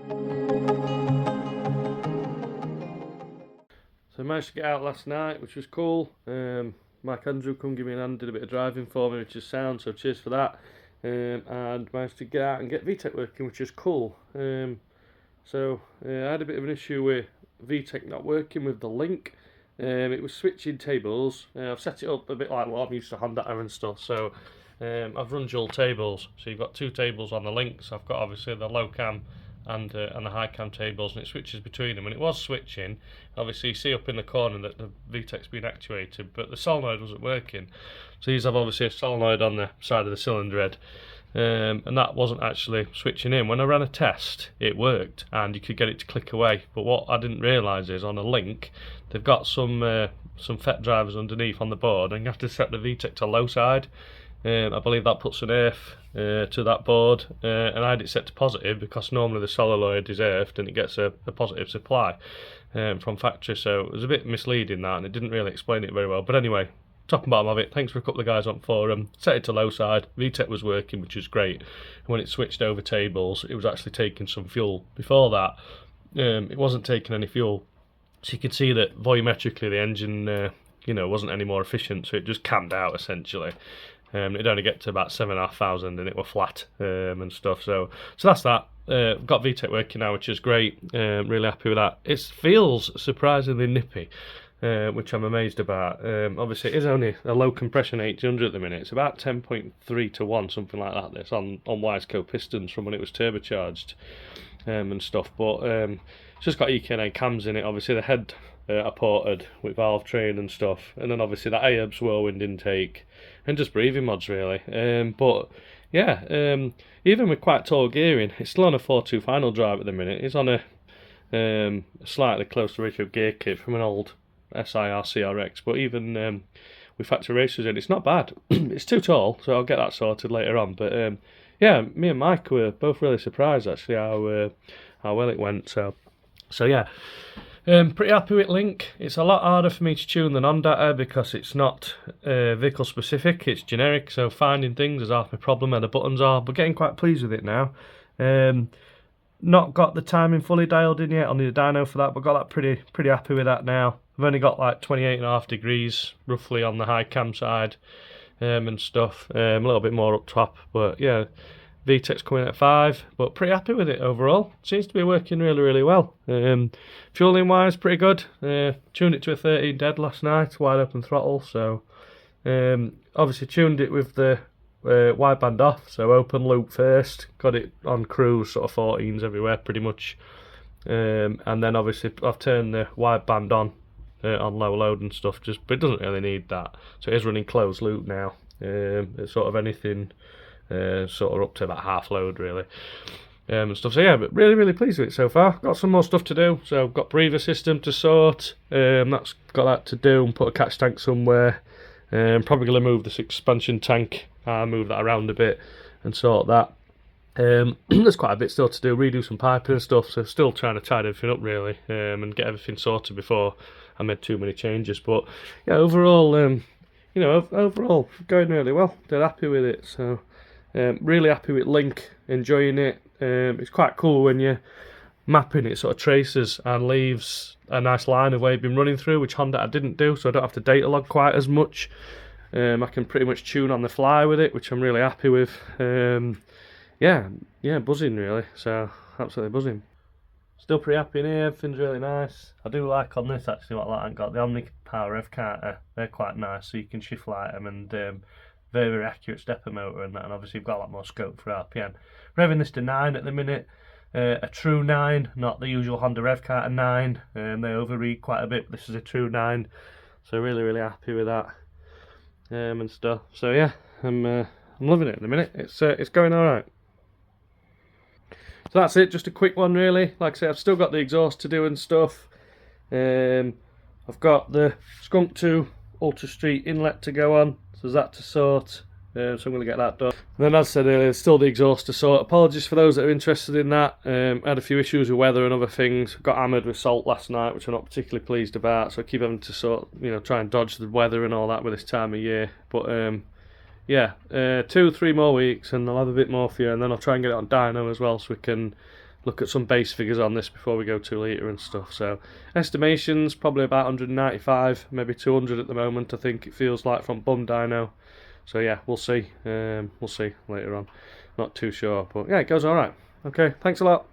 So I managed to get out last night, which was cool. Mike Andrew come give me a hand, did a bit of driving for me, which is sound, so cheers for that. And managed to get out and get VTEC working, which is cool. So I had a bit of an issue with VTEC not working with the link. It was switching tables. I've set it up a bit like what I'm used to Honda and stuff. So I've run dual tables. So you've got two tables on the link. So I've got obviously the low cam and the high cam tables, and it switches between them. And it was switching. Obviously, you see up in the corner that the VTEC's been actuated, but the solenoid wasn't working. So these have obviously a solenoid on the side of the cylinder head. And that wasn't actually switching in. When I ran a test, it worked and you could get it to click away, but what I didn't realise is on a link they've got some FET drivers underneath on the board, and you have to set the VTEC to low side. I believe that puts an earth to that board, and I had it set to positive because normally the solenoid is earthed and it gets a positive supply from factory, so it was a bit misleading that, and it didn't really explain it very well. But anyway, top and bottom of it, thanks for a couple of guys on forum, set it to low side, VTEC was working, which was great. And when it switched over tables, it was actually taking some fuel. Before that, it wasn't taking any fuel, so you could see that volumetrically the engine wasn't any more efficient, so it just cammed out essentially. It'd only get to about 7,500 and it were flat and stuff, so that's that. Got VTEC working now, which is great. Really happy with that. It feels surprisingly nippy, which I'm amazed about. Obviously it is only a low compression 800 at the minute. It's about 10.3 to 1, something like that, this on Wiseco pistons from when it was turbocharged and stuff, but it's just got EK9 cams in it. Obviously the head are ported with valve train and stuff, and then obviously that AEB's whirlwind intake and just breathing mods really. But yeah, even with quite tall gearing, it's still on a 4.2 final drive at the minute. It's on a slightly closer ratio gear kit from an old SIR CRX, but even with factory racers in, it's not bad. It's too tall, so I'll get that sorted later on. But yeah, me and Mike were both really surprised actually how well it went. So yeah. Pretty happy with Link. It's a lot harder for me to tune than on data because it's not vehicle specific, it's generic, so finding things is half my problem where the buttons are, but getting quite pleased with it now. Not got the timing fully dialed in yet, I'll need a dyno for that, but got that pretty happy with that now. I've only got like 28.5 degrees roughly on the high cam side and stuff, a little bit more up top, but yeah. VTEC's coming at 5, but pretty happy with it overall. Seems to be working really well. Fueling wise, pretty good. Tuned it to a 13 dead last night, wide open throttle. So obviously tuned it with the wideband off, so open loop first. Got it on cruise, sort of 14s everywhere pretty much. And then obviously I've turned the wideband on low load and stuff, but it doesn't really need that. So it is running closed loop now. It's sort of anything. Sort of up to about half load really and stuff, so yeah, but really pleased with it so far. Got some more stuff to do, so I've got breather system to sort, that's got that to do, and put a catch tank somewhere. Probably going to move this expansion tank, move that around a bit and sort that. There's quite a bit still to do, redo some piping and stuff, so still trying to tidy everything up really, and get everything sorted before I made too many changes. But yeah, overall overall going really well, they're happy with it, so really happy with Link, enjoying it. It's quite cool when you're mapping it, sort of traces and leaves a nice line of where you've been running through, which Honda I didn't do, so I don't have to data log quite as much. I can pretty much tune on the fly with it, which I'm really happy with. Yeah, buzzing really, so absolutely buzzing. Still pretty happy in here, everything's really nice. I do like on this actually what I haven't got, the Omni Power Rev Counter, they're quite nice, so you can shift light them, and very accurate stepper motor and that, and obviously you've got a lot more scope for RPM. Revving this to 9 at the minute, a true 9, not the usual Honda Rev Counter 9, they overread quite a bit, but this is a true 9, so really happy with that and stuff. So yeah, I'm loving it at the minute, it's going alright. So that's it, just a quick one really. Like I say, I've still got the exhaust to do and stuff. I've got the Skunk 2 Ultra Street inlet to go on, so there's that to sort, so I'm going to get that done. And then as I said earlier, there's still the exhaust to sort. Apologies for those that are interested in that. I had a few issues with weather and other things. Got hammered with salt last night, which I'm not particularly pleased about, so I keep having to try and dodge the weather and all that with this time of year. But yeah, 2-3 more weeks and I'll have a bit more for you, and then I'll try and get it on dyno as well, so we can look at some base figures on this before we go 2 litre and stuff. So estimations probably about 195, maybe 200 at the moment. I think it feels like from bum dyno. So yeah, we'll see. We'll see later on. Not too sure, but yeah, it goes all right. Okay, thanks a lot.